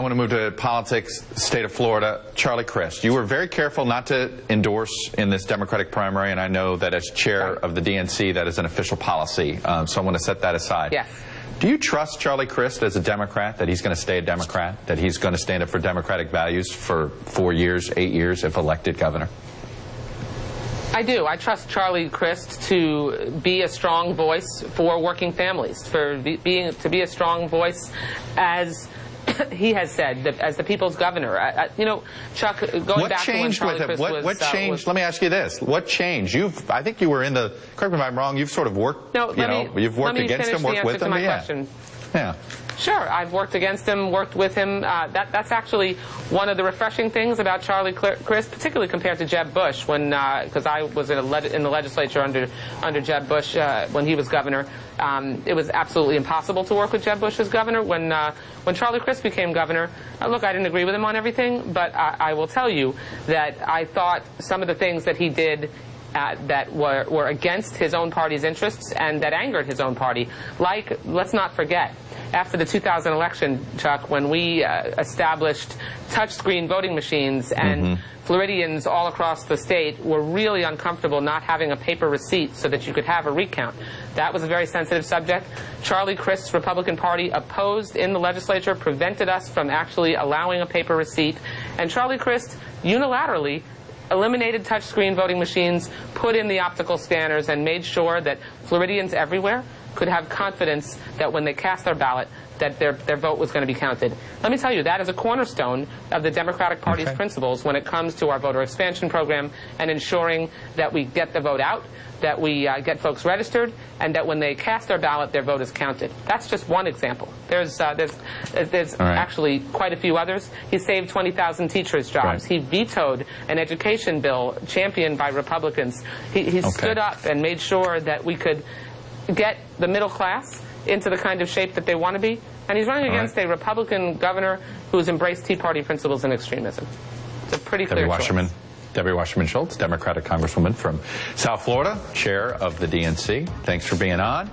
want to move to politics, state of Florida. Charlie Crist, you were very careful not to endorse in this Democratic primary, and I know that as chair of the DNC, that is an official policy. So I want to set that aside. Yes. Do you trust Charlie Crist as a Democrat, that he's going to stay a Democrat, that he's going to stand up for Democratic values for 4 years, 8 years, if elected governor? I do. I trust Charlie Crist to be a strong voice for working families, to be a strong voice, as he has said, as the people's governor. You know, Chuck, going back to when Charlie Crist was... What changed? Let me ask you this. What changed? I think you were in the... Correct me if I'm wrong. You've sort of worked, you've worked against him, worked with him. Yeah. Sure, I've worked against him, worked with him. That's actually one of the refreshing things about Charlie Crist, particularly compared to Jeb Bush, when because I was in the legislature under Jeb Bush when he was governor. It was absolutely impossible to work with Jeb Bush as governor. When Charlie Crist became governor, look, I didn't agree with him on everything, but I will tell you that I thought some of the things that he did that were against his own party's interests and that angered his own party. Like, let's not forget, after the 2000 election, Chuck, when we established touchscreen voting machines and Floridians all across the state were really uncomfortable not having a paper receipt so that you could have a recount. That was a very sensitive subject. Charlie Crist's Republican Party opposed in the legislature, prevented us from actually allowing a paper receipt, and Charlie Crist unilaterally eliminated touchscreen voting machines, put in the optical scanners, and made sure that Floridians everywhere could have confidence that when they cast their ballot, that their vote was going to be counted. Let me tell you, that is a cornerstone of the Democratic Party's principles when it comes to our voter expansion program and ensuring that we get the vote out, that we get folks registered, and that when they cast their ballot, their vote is counted. That's just one example. There's actually quite a few others. He saved 20,000 teachers' jobs. He vetoed an education bill championed by Republicans. He stood up and made sure that we could get the middle class into the kind of shape that they want to be. And he's running against a Republican governor who's embraced Tea Party principles and extremism. It's a pretty clear choice. Debbie Wasserman-Schultz, Democratic Congresswoman from South Florida, chair of the DNC. Thanks for being on.